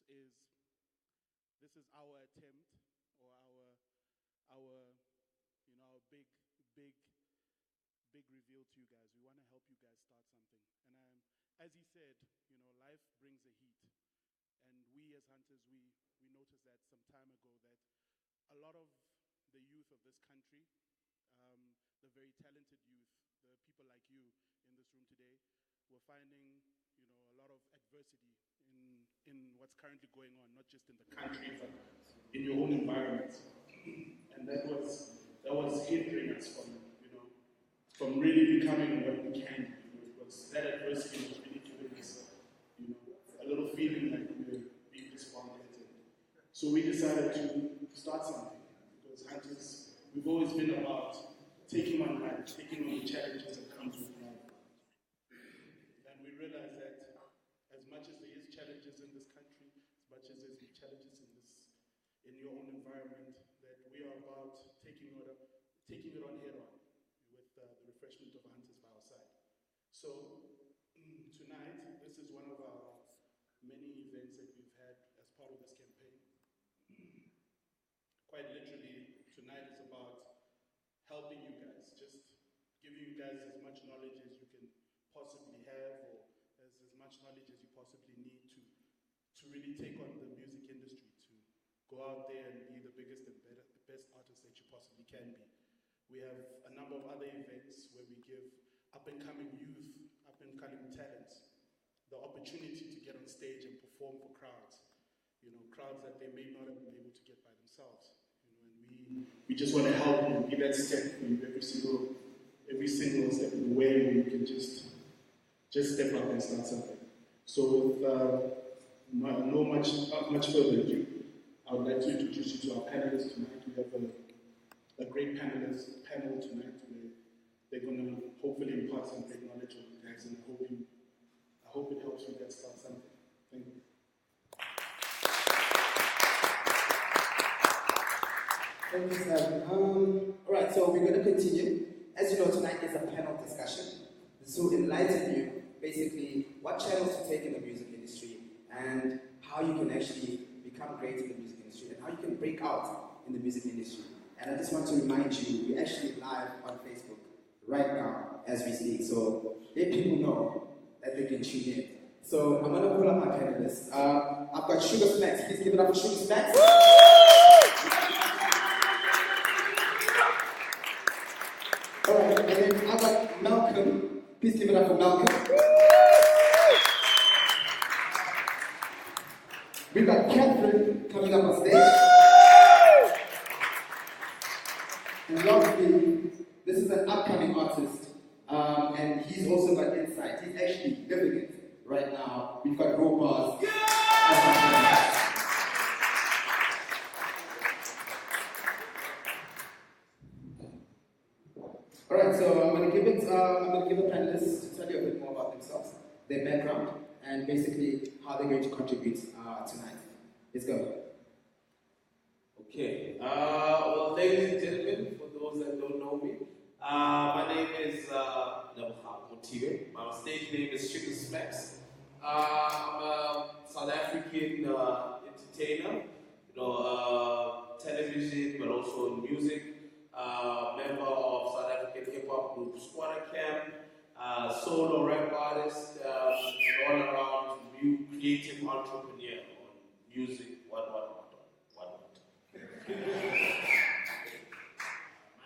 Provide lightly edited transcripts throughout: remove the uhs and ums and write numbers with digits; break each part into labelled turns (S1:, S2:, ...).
S1: this is our attempt, or our our big reveal to you guys. We want to help you guys start something. And as he said, life brings a heat. And we as hunters, we noticed that some time ago that a lot of the youth of this country, the very talented youth, the people like you in this room today, were finding a lot of adversity in what's currently going on, not just in the country, but in your own environment. And that was hindering us from really becoming what we can. It was that adversity was really giving us a little feeling like we were being despondent. So we decided to start something, because hunters, we've always been about taking on life, taking on the challenges that comes with life. And we realized that as much as there is challenges in this country, as much as there's challenges in your own environment, that we are about taking it on head on with the refreshment of hunters by our side. So tonight, this is one of our many events that we've had as part of this campaign. Quite literally, tonight is about helping you guys, just giving you guys as much knowledge as you can possibly have, or as much knowledge as you possibly need to really take on the music industry, to go out there and be the biggest and best artist that you possibly can be. We have a number of other events where we give up-and-coming youth, up-and-coming talents, the opportunity to get on stage and perform for crowds, crowds that they may not have been able to get by themselves. And we just want to help you, be that step for you every single step of the way, where you can just step up and start something. So with not much further ado, I would like to introduce you to our panelists tonight. We have a great panel tonight, where they're going to hopefully impart some great knowledge on you guys, and I hope it helps you guys start something. Thank you.
S2: Thank you, Sam. Alright, so we're going to continue. As you know, tonight is a panel discussion. So enlighten you, basically, what channels to take in the music industry, and how you can actually become great in the music industry, and how you can break out in the music industry. And I just want to remind you, we're actually live on Facebook right now as we speak. So let people know that they can tune in. So I'm going to pull up my panelists. I've got Shugasmakx. Please give it up for Shugasmakx. Alright, and then I've got Malcolm. Please give it up for Malcolm. We've got Catherine coming up on stage. And lastly, this is an upcoming artist, and he's also got insight. He's actually living it right now. We've got Raw Bars. Alright, so I'm gonna give the panelists to tell you a bit more about themselves, their background, and basically how they're going to contribute tonight. Let's go.
S3: Okay. Well, ladies and gentlemen, for those that don't know me, my name is Lebogang Che. My stage name is Shugasmakx. I'm a South African entertainer, television, but also music. Member of South African hip hop group Squatter Camp, solo rap artist, and all around creative entrepreneur on music. What.
S4: My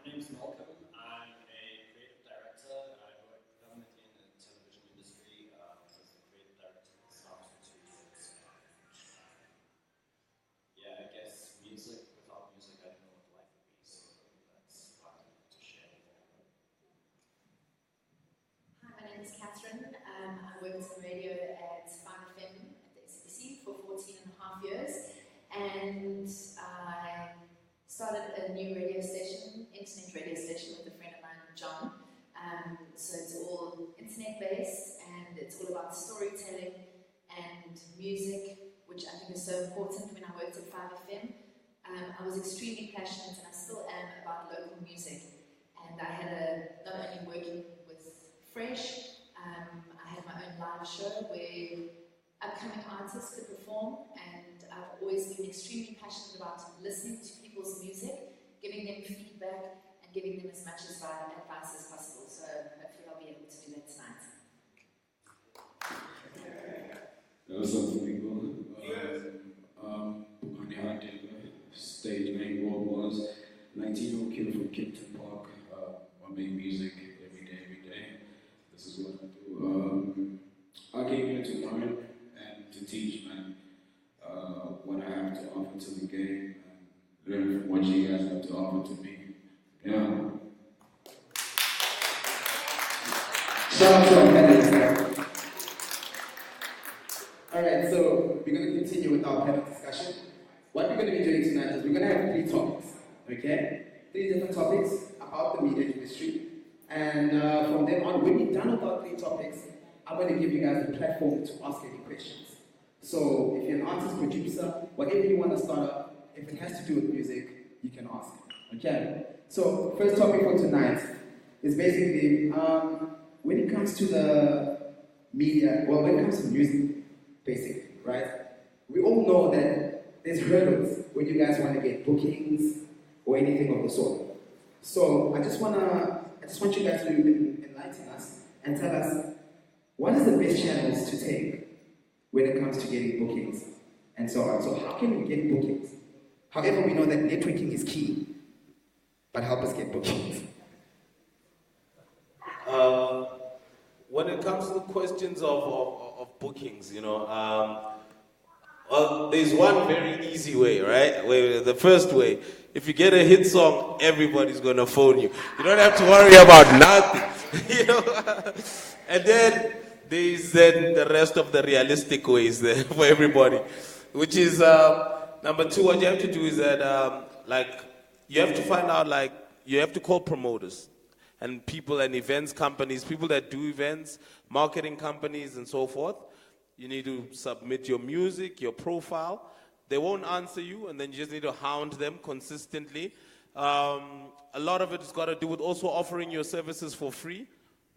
S4: name is Malcolm. I'm a creative director. I work predominantly in the television industry as a creative director for the last 2 years. I guess without music, I don't know what life would be. So that's what I wanted to share.
S5: Hi, my name is Catherine. I worked in radio at 5FM at the SABC for 14 and a half years. And I started a new radio station, internet radio station, with a friend of mine, John. So it's all internet-based, and it's all about storytelling and music, which I think is so important. When I worked at 5FM, I was extremely passionate, and I still am, about local music. And I had not only working with Fresh, I had my own live show where upcoming artists could perform, and always been extremely passionate about listening to people's music, giving them feedback, and giving them as much advice as possible. So hopefully I'll be able to do that tonight.
S6: What's up, people? On the hot stage name was 19-year-old kid from Kempton Park. I make music every day. This is what I do. I came here to learn and to teach, man, what I have to offer to the game and learn from what you guys have to offer to me. Yeah.
S2: Shout out to our panelists. Alright, so we're going to continue with our panel discussion. What we're going to be doing tonight is we're going to have 3 topics, okay? 3 different topics about the media industry. And from then on, when we're done with our 3 topics, I'm going to give you guys a platform to ask any questions. So if you're an artist, producer, whatever you want to start up, if it has to do with music, you can ask, okay? So first topic for tonight is basically when it comes to the media, well, when it comes to music, basically, right? We all know that there's hurdles when you guys want to get bookings or anything of the sort. So I just want you guys to enlighten us and tell us what is the best channels to take when it comes to getting bookings and so on. So how can we get bookings? However, we know that networking is key, but help us get bookings.
S3: When it comes to the questions of bookings, you know, well, there's one very easy way, right? The first way, if you get a hit song, everybody's gonna phone you. You don't have to worry about nothing, you know. And then there's the rest of the realistic ways there for everybody, which is number 2. What you have to do is that you have to find out, you have to call promoters and people and events companies, people that do events, marketing companies and so forth. You need to submit your music, your profile. They won't answer you, and then you just need to hound them consistently. A lot of it has got to do with also offering your services for free.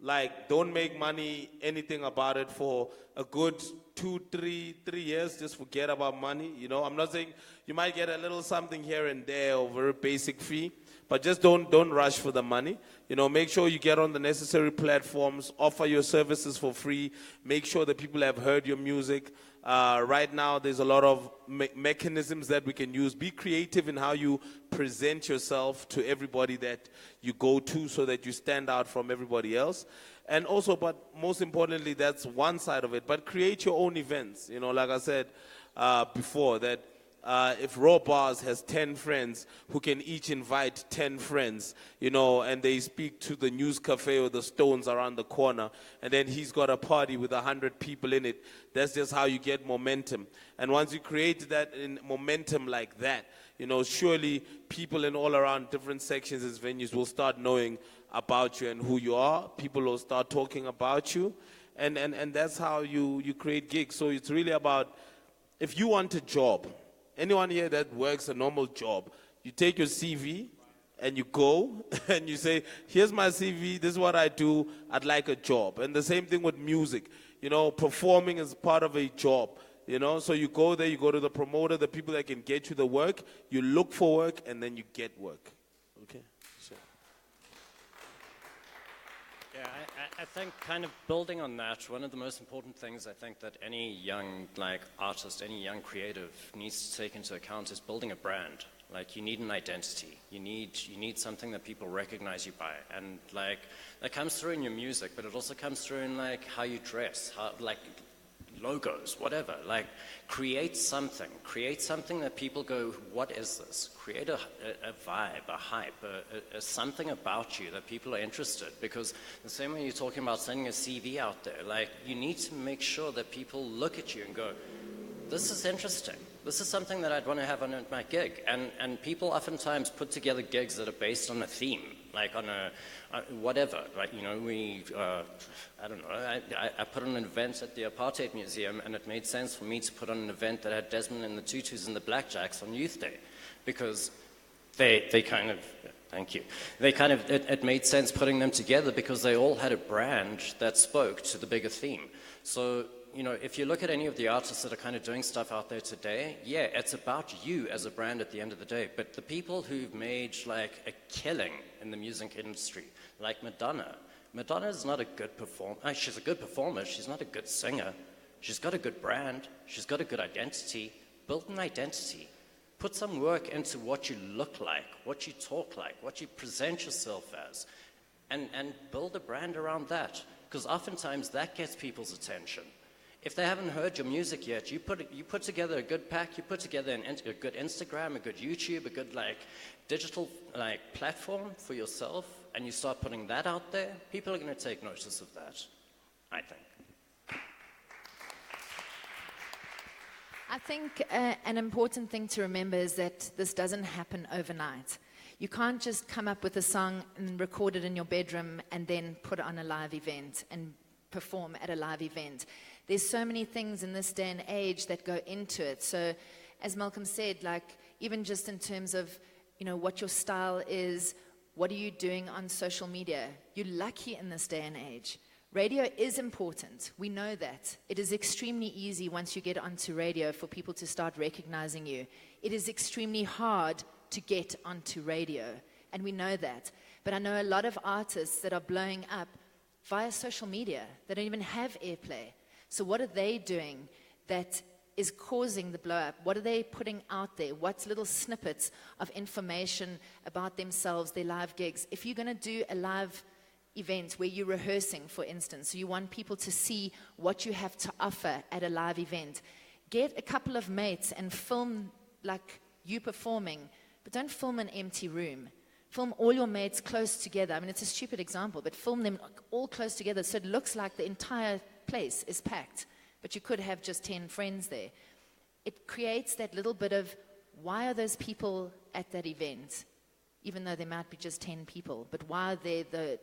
S3: Like, don't make money, anything about it for a good 3 years. Just forget about money. You know, I'm not saying you might get a little something here and there over a basic fee, but just don't rush for the money. You know, make sure you get on the necessary platforms, offer your services for free, make sure that people have heard your music. Right now, there's a lot of mechanisms that we can use. Be creative in how you present yourself to everybody that you go to so that you stand out from everybody else. And also, but most importantly, that's one side of it, but create your own events. You know, like I said before, that if Raw Bars has 10 friends who can each invite 10 friends, you know, and they speak to the News Cafe or the Stones around the corner, and then he's got a party with 100 people in it, that's just how you get momentum. And once you create that in momentum like that, you know, surely people in all around different sections as venues will start knowing about you and who you are. People will start talking about you. And that's how you create gigs. So it's really about, if you want a job, anyone here that works a normal job, you take your CV and you go and you say, here's my CV, this is what I do, I'd like a job. And the same thing with music. You know, performing is part of a job. You know, so you go there, you go to the promoter, the people that can get you the work, you look for work, and then you get work. Okay? So.
S4: Yeah, I think kind of building on that, one of the most important things I think that any young artist, any young creative needs to take into account is building a brand. Like, you need an identity. You need something that people recognize you by. And that comes through in your music, but it also comes through in how you dress, logos, whatever. Create something that people go, what is this? Create a vibe, a hype, a something about you that people are interested. Because the same way you're talking about sending a CV out there, you need to make sure that people look at you and go, this is interesting. This is something that I'd want to have on my gig. And people oftentimes put together gigs that are based on a theme, on a whatever. You know, I don't know, I put on an event at the Apartheid Museum, and it made sense for me to put on an event that had Desmond and the Tutus and the Blackjacks on Youth Day, because they kind of, thank you, it made sense putting them together because they all had a brand that spoke to the bigger theme. So if you look at any of the artists that are kind of doing stuff out there today, yeah, it's about you as a brand at the end of the day. But the people who've made like a killing in the music industry, like Madonna is not a good performer. She's a good performer. She's not a good singer. She's got a good brand. She's got a good identity. Build an identity. Put some work into what you look like, what you talk like, what you present yourself as, and build a brand around that. Because oftentimes that gets people's attention. If they haven't heard your music yet, you put together a good pack, you put together a good Instagram, a good YouTube, a good digital platform for yourself, and you start putting that out there, people are going to take notice of that, I think.
S5: I think an important thing to remember is that this doesn't happen overnight. You can't just come up with a song and record it in your bedroom and then put it on a live event and perform at a live event. There's so many things in this day and age that go into it. So as Malcolm said, even just in terms of, what your style is, what are you doing on social media? You're lucky in this day and age. Radio is important. We know that. It is extremely easy once you get onto radio for people to start recognizing you. It is extremely hard to get onto radio, and we know that. But I know a lot of artists that are blowing up via social media. They don't even have airplay. So what are they doing that is causing the blow up? What are they putting out there? What's little snippets of information about themselves, their live gigs? If you're going to do a live event where you're rehearsing, for instance, so you want people to see what you have to offer at a live event, get a couple of mates and film you performing, but don't film an empty room. Film all your mates close together. I mean, it's a stupid example, but film them all close together so it looks like the entire place is packed, but you could have just 10 friends there. It creates that little bit of, why are those people at that event? Even though there might be just 10 people, but why are they the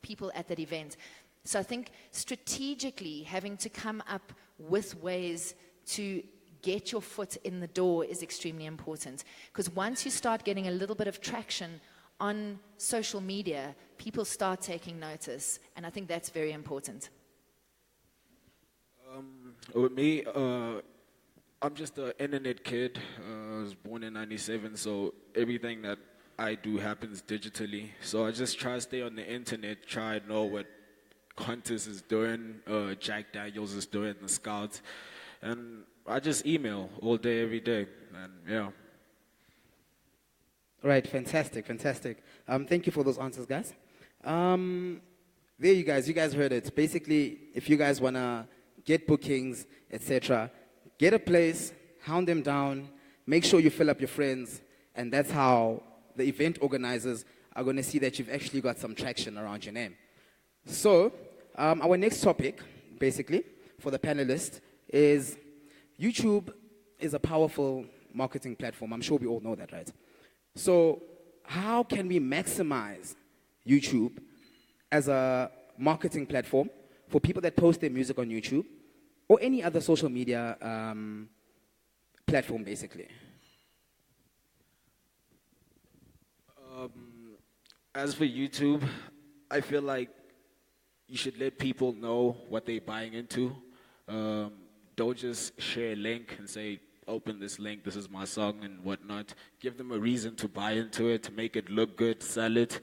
S5: people at that event? So I think strategically having to come up with ways to get your foot in the door is extremely important. Because once you start getting a little bit of traction on social media, people start taking notice. And I think that's very important.
S6: With me, I'm just an internet kid. I was born in 97, so everything that I do happens digitally. So I just try to stay on the internet, try to know what Hunters is doing, Jack Daniels is doing, the Scouts. And I just email all day, every day. And yeah.
S2: Right, fantastic. Thank you for those answers, guys. There you guys heard it. Basically, if you guys want to get bookings, etc., get a place, hound them down, make sure you fill up your friends, and that's how the event organizers are going to see that you've actually got some traction around your name. So, our next topic, basically, for the panelists, is YouTube is a powerful marketing platform. I'm sure we all know that, right? So, how can we maximize YouTube as a marketing platform for people that post their music on YouTube or any other social media platform, basically?
S6: As for YouTube, I feel like you should let people know what they're buying into. Don't just share a link and say, open this link, this is my song and whatnot. Give them a reason to buy into it, to make it look good, sell it.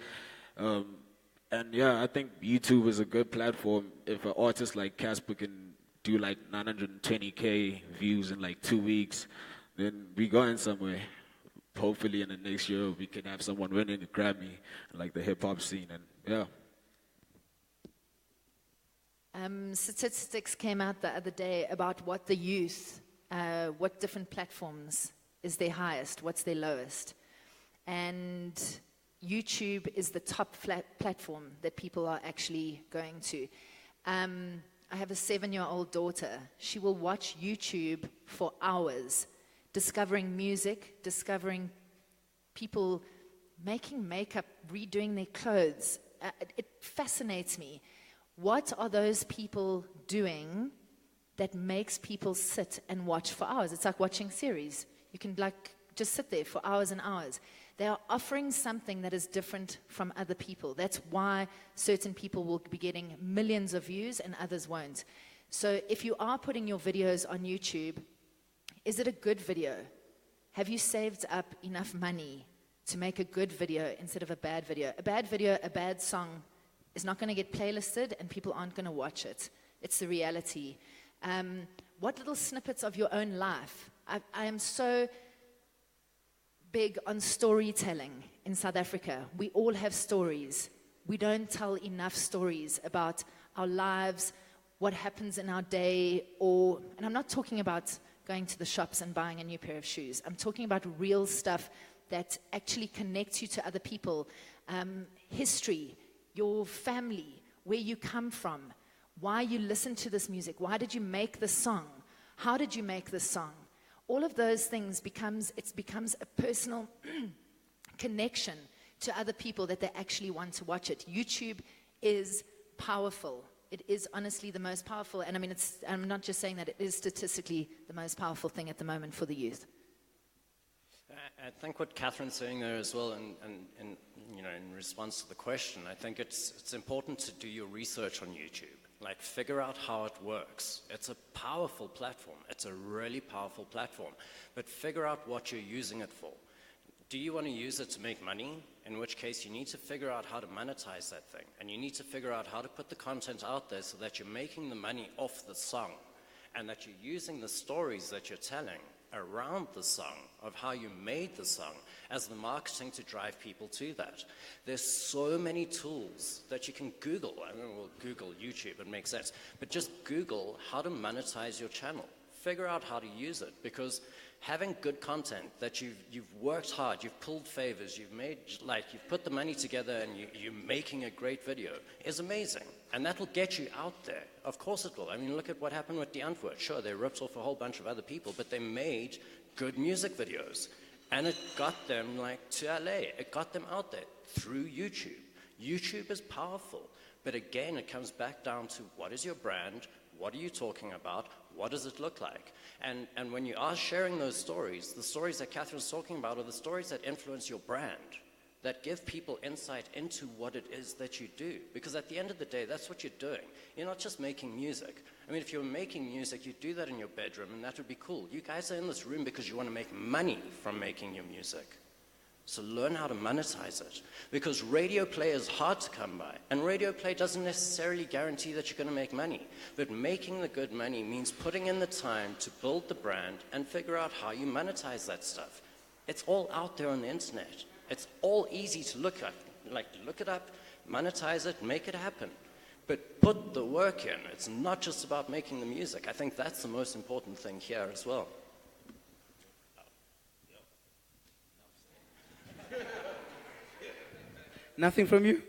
S6: And yeah, I think YouTube is a good platform. If an artist like Casper can do 920K views in 2 weeks, then we going somewhere. Hopefully in the next year we can have someone winning a Grammy in the hip-hop scene, and yeah.
S5: Statistics came out the other day about what the youth, what different platforms is their highest, what's their lowest. And YouTube is the top platform that people are actually going to. I have a 7-year-old daughter. She will watch YouTube for hours, discovering music, discovering people making makeup, redoing their clothes. It fascinates me. What are those people doing that makes people sit and watch for hours? It's like watching series. You can just sit there for hours and hours. They are offering something that is different from other people. That's why certain people will be getting millions of views and others won't.
S7: So if you are putting your videos on YouTube, is it a good video? Have you saved up enough money to make a good video instead of a bad video? A bad video, a bad song is not going to get playlisted and people aren't going to watch it. It's the reality. What little snippets of your own life? I am so big on storytelling in South Africa. We all have stories. We don't tell enough stories about our lives, what happens in our day, and I'm not talking about going to the shops and buying a new pair of shoes. I'm talking about real stuff that actually connects you to other people. History, your family, where you come from, why you listen to this music, why did you make this song, how did you make this song? All of those things becomes a personal connection to other people that they actually want to watch it. YouTube is powerful. It is honestly the most powerful, and I mean, I'm not just saying that, it is statistically the most powerful thing at the moment for the youth.
S4: I think what Catherine's saying there as well, and you know, in response to the question, I think it's important to do your research on YouTube. Like, figure out how it works. It's a powerful platform. It's a really powerful platform. But figure out what you're using it for. Do you want to use it to make money? In which case you need to figure out how to monetize that thing. And you need to figure out how to put the content out there so that you're making the money off the song. And that you're using the stories that you're telling around the song, of how you made the song, as the marketing to drive people to that. There's so many tools that you can Google. I mean, well, Google YouTube, it makes sense. But just Google how to monetize your channel. Figure out how to use it, because having good content that you've worked hard, you've pulled favors, you've put the money together and you're making a great video is amazing. And that'll get you out there. Of course it will. I mean, look at what happened with the Antwoord. Sure, they ripped off a whole bunch of other people, but they made good music videos. And it got them to LA. It got them out there through YouTube. YouTube is powerful. But again, it comes back down to, what is your brand? What are you talking about? What does it look like? And when you are sharing those stories, the stories that Catherine's talking about are the stories that influence your brand, that give people insight into what it is that you do. Because at the end of the day, that's what you're doing. You're not just making music. I mean, if you're making music, you'd do that in your bedroom, and that would be cool. You guys are in this room because you want to make money from making your music. So learn how to monetize it. Because radio play is hard to come by. And radio play doesn't necessarily guarantee that you're going to make money. But making the good money means putting in the time to build the brand and figure out how you monetize that stuff. It's all out there on the internet. It's all easy to look at. Look it up, monetize it, make it happen. But put the work in. It's not just about making the music. I think that's the most important thing here as well.
S2: Nothing from you?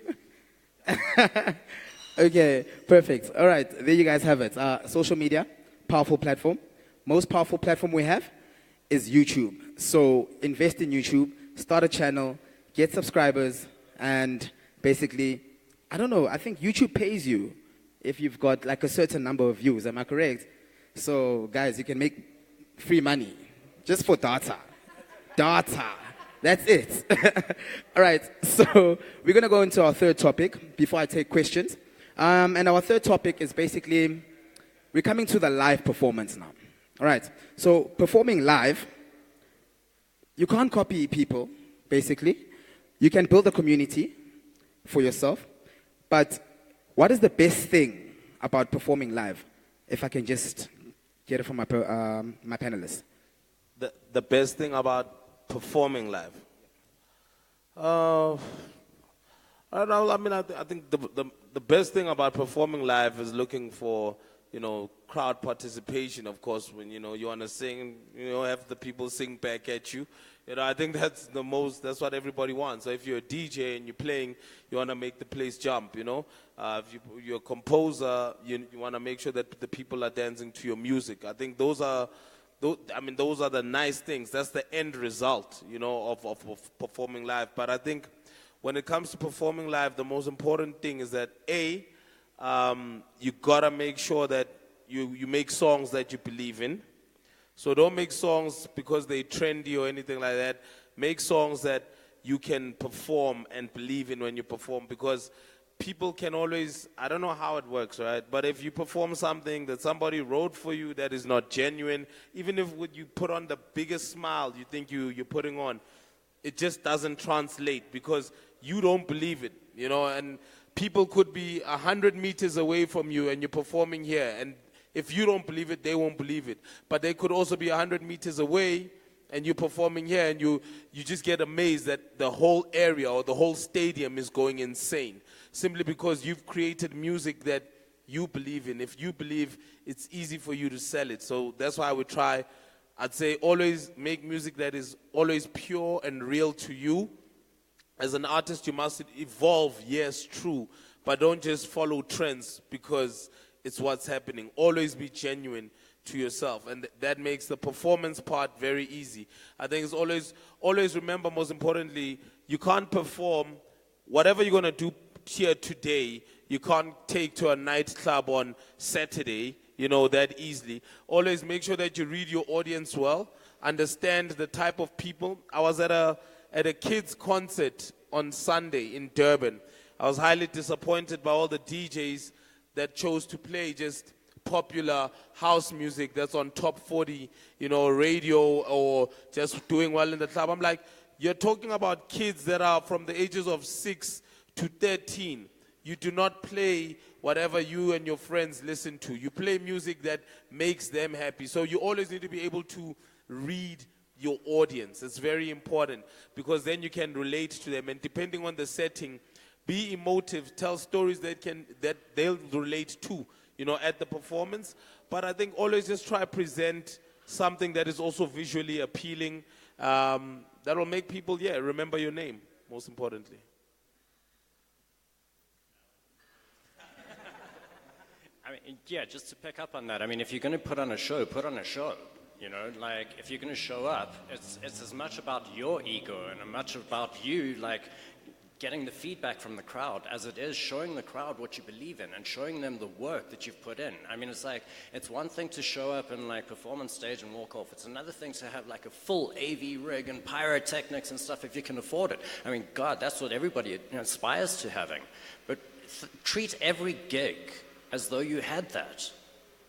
S2: Okay, perfect. All right, there you guys have it. Social media, powerful platform. Most powerful platform we have is YouTube. So invest in YouTube, start a channel, get subscribers, and basically, I don't know, I think YouTube pays you if you've got like a certain number of views. Am I correct? So guys, you can make free money just for data. Data. That's it. All right, so we're going to go into our third topic before I take questions. And our third topic is basically, we're coming to the live performance now. All right, so performing live, you can't copy people, basically. You can build a community for yourself. But what is the best thing about performing live? If I can just get it from my panelists.
S3: The best thing about performing live. I don't know. I mean, I think the best thing about performing live is looking for, crowd participation. Of course, when you want to sing, have the people sing back at you. I think that's that's what everybody wants. So if you're a DJ and you're playing, you want to make the place jump. If you're a composer, you want to make sure that the people are dancing to your music. I think those are the nice things. That's the end result, of performing live. But I think when it comes to performing live, the most important thing is that you gotta make sure that you make songs that you believe in. So don't make songs because they're trendy or anything like that. Make songs that you can perform and believe in when you perform, because people can always, I don't know how it works, right? But if you perform something that somebody wrote for you that is not genuine, even if you put on the biggest smile you think you're putting on, it just doesn't translate because you don't believe it, you know, and people could be 100 meters away from you and you're performing here, and if you don't believe it, they won't believe it. But they could also be 100 meters away and you're performing here, and you just get amazed that the whole area or the whole stadium is going insane, simply because you've created music that you believe in. If you believe, it's easy for you to sell it. So that's why I would try, I'd say, always make music that is always pure and real to you. As an artist, you must evolve, yes, true, but don't just follow trends because it's what's happening. Always be genuine to yourself, and that makes the performance part very easy. I think it's always remember, most importantly, you can't perform whatever you're going to do here today, you can't take to a nightclub on Saturday, you know, that easily. Always make sure that you read your audience well, understand the type of people. I was at a kids concert on Sunday in Durban. I was highly disappointed by all the DJs that chose to play just popular house music that's on top 40, you know, radio, or just doing well in the club. I'm like, you're talking about kids that are from the ages of 6 to 13. You do not play whatever you and your friends listen to. You play music that makes them happy. So you always need to be able to read your audience. It's very important because then you can relate to them, and depending on the setting, be emotive, tell stories that they'll relate to, you know, at the performance. But I think always just try to present something that is also visually appealing, that will make people, remember your name, most importantly.
S4: I mean, just to pick up on that, I mean, if you're going to put on a show, put on a show. You know, like, if you're going to show up, it's as much about your ego and as much about you, like, getting the feedback from the crowd as it is showing the crowd what you believe in and showing them the work that you've put in. I mean, it's like, it's one thing to show up and, like, perform on stage and walk off. It's another thing to have, like, a full AV rig and pyrotechnics and stuff if you can afford it. I mean, God, that's what everybody aspires to having. But treat every gig as though you had that,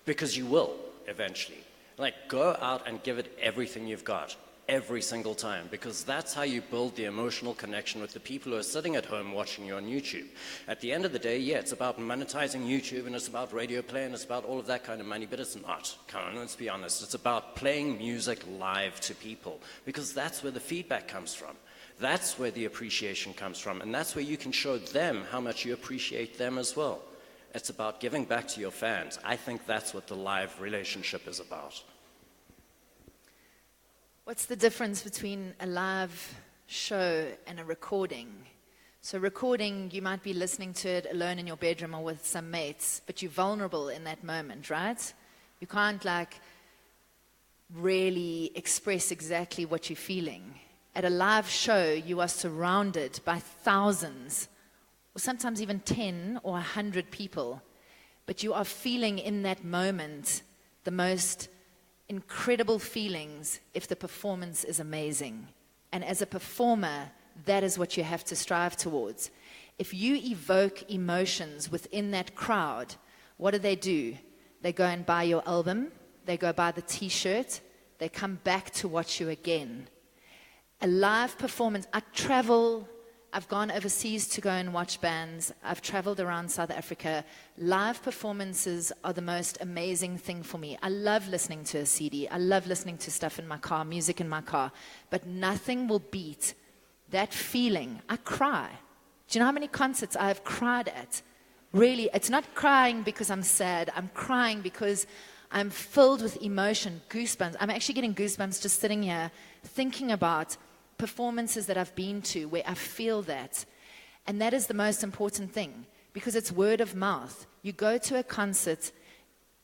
S4: because you will eventually. Like, go out and give it everything you've got, every single time, because that's how you build the emotional connection with the people who are sitting at home watching you on YouTube. At the end of the day, it's about monetizing YouTube, and it's about radio play, and it's about all of that kind of money, but it's not. Come on, let's be honest. It's about playing music live to people, because that's where the feedback comes from. That's where the appreciation comes from, and that's where you can show them how much you appreciate them as well. It's about giving back to your fans. I think that's what the live relationship is about.
S7: What's the difference between a live show and a recording? So recording, you might be listening to it alone in your bedroom or with some mates, but you're vulnerable in that moment, right? You can't, like, really express exactly what you're feeling. At a live show, you are surrounded by thousands, or sometimes even 10 or 100 people, but you are feeling in that moment the most incredible feelings if the performance is amazing. And as a performer, that is what you have to strive towards. If you evoke emotions within that crowd, what do? They go and buy your album, they go buy the t-shirt, they come back to watch you again. A live performance, I've gone overseas to go and watch bands. I've traveled around South Africa. Live performances are the most amazing thing for me. I love listening to a CD. I love listening to stuff in my car, music in my car. But nothing will beat that feeling. I cry. Do you know how many concerts I have cried at? Really, it's not crying because I'm sad. I'm crying because I'm filled with emotion, goosebumps. I'm actually getting goosebumps just sitting here thinking about performances that I've been to where I feel that. And that is the most important thing, because it's word of mouth. You go to a concert,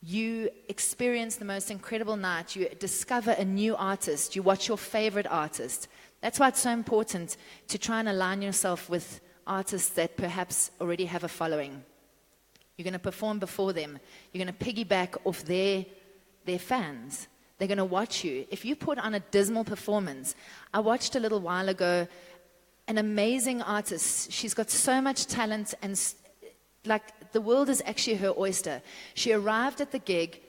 S7: you experience the most incredible night, you discover a new artist, you watch your favorite artist. That's why it's so important to try and align yourself with artists that perhaps already have a following. You're going to perform before them. You're going to piggyback off their fans. They're going to watch you. If you put on a dismal performance, I watched a little while ago an amazing artist. She's got so much talent and like the world is actually her oyster. She arrived at the gig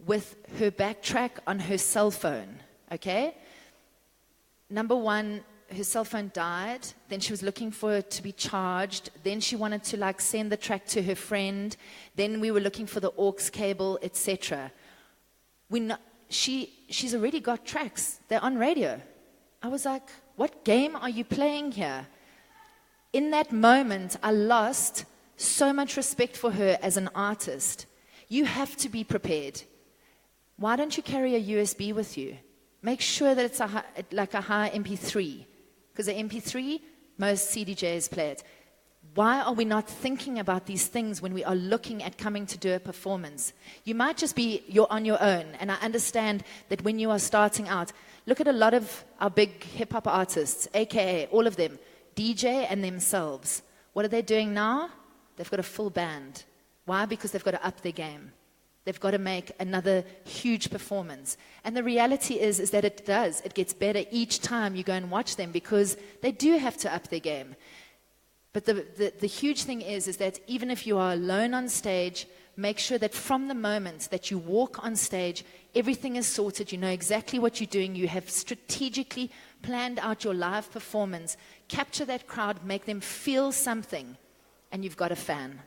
S7: with her backtrack on her cell phone, okay? Number one, her cell phone died. Then she was looking for it to be charged. Then she wanted to like send the track to her friend. Then we were looking for the aux cable, etc. She's already got tracks. They're on radio. I was like, what game are you playing here? In that moment, I lost so much respect for her as an artist. You have to be prepared. Why don't you carry a USB with you? Make sure that it's like a high MP3. Because the MP3, most CDJs play it. Why are we not thinking about these things when we are looking at coming to do a performance? You might just be you're on your own, and I understand that when you are starting out, look at a lot of our big hip-hop artists, aka all of them, DJ and themselves. What are they doing now? They've got a full band. Why? Because they've got to up their game. They've got to make another huge performance. And the reality is that it does. It gets better each time you go and watch them because they do have to up their game. But the huge thing is that even if you are alone on stage, make sure that from the moment that you walk on stage, everything is sorted. You know exactly what you're doing. You have strategically planned out your live performance. Capture that crowd, make them feel something, and you've got a fan.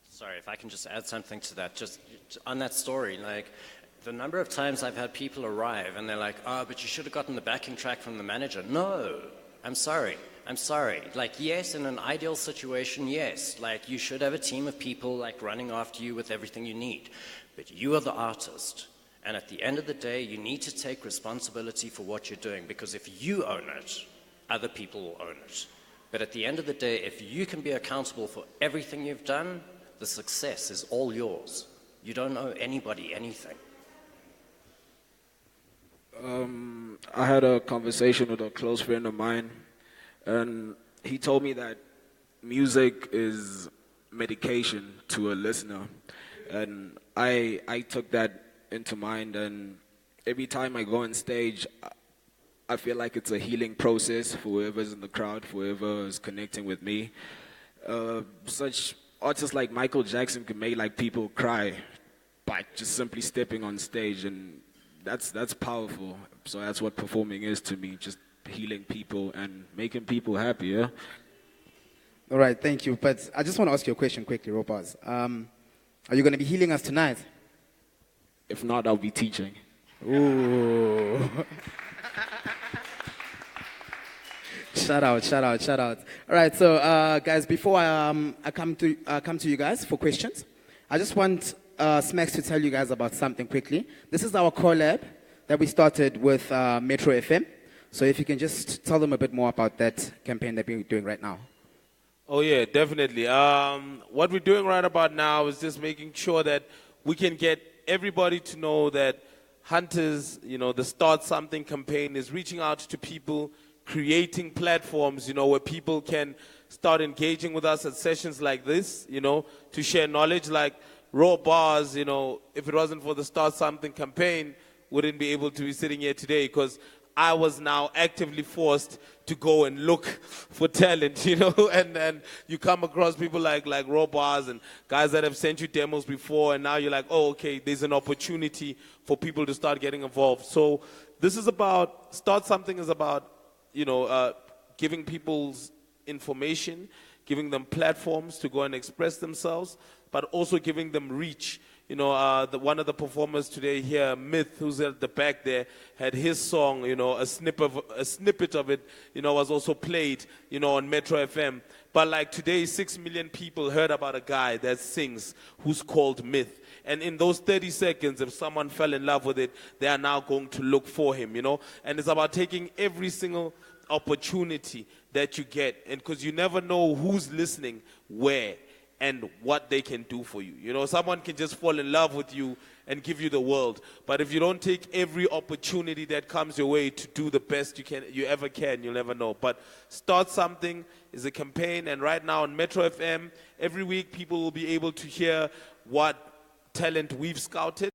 S4: Sorry, if I can just add something to that, just on that story, like the number of times I've had people arrive and they're like, oh, but you should have gotten the backing track from the manager. No, I'm sorry. Like, yes, in an ideal situation, yes, like you should have a team of people like running after you with everything you need. But you are the artist. And at the end of the day, you need to take responsibility for what you're doing, because if you own it, other people will own it. But at the end of the day, if you can be accountable for everything you've done, the success is all yours. You don't owe anybody anything.
S6: I had a conversation with a close friend of mine, and he told me that music is medication to a listener. And I took that into mind, and every time I go on stage, I feel like it's a healing process for whoever's in the crowd, for whoever is connecting with me. Such artists like Michael Jackson can make like people cry by just simply stepping on stage, and that's powerful. So that's what performing is to me, just healing people and making people happy, yeah?
S2: All right, thank you. But I just want to ask you a question quickly, Robaz. Are you going to be healing us tonight?
S6: If not, I'll be teaching.
S2: Ooh. Shout out. All right, so guys, before I come to you guys for questions, I just want Smax to tell you guys about something quickly. This is our collab that we started with Metro FM. So if you can just tell them a bit more about that campaign that we're doing right now.
S3: Oh yeah, definitely. What we're doing right about now is just making sure that we can get everybody to know that Hunters, the Start Something campaign is reaching out to people, creating platforms, where people can start engaging with us at sessions like this, to share knowledge. Like Raw Bars, if it wasn't for the Start Something campaign, wouldn't be able to be sitting here today, because I was now actively forced to go and look for talent, and you come across people like Raw Bars and guys that have sent you demos before, and now you're like, oh, okay, there's an opportunity for people to start getting involved. So this is about, Start Something is about, giving people's information, giving them platforms to go and express themselves, but also giving them reach. One of the performers today here, Myth, who's at the back there, had his song, a snippet of it, was also played, on Metro FM. But like today, 6 million people heard about a guy that sings who's called Myth. And in those 30 seconds, if someone fell in love with it, they are now going to look for him, And it's about taking every single opportunity that you get. And because you never know who's listening, where, and what they can do for you. Someone can just fall in love with you and give you the world. But if you don't take every opportunity that comes your way to do the best you ever can, you'll never know. But Start Something is a campaign, and right now on Metro FM, every week people will be able to hear what talent we've scouted.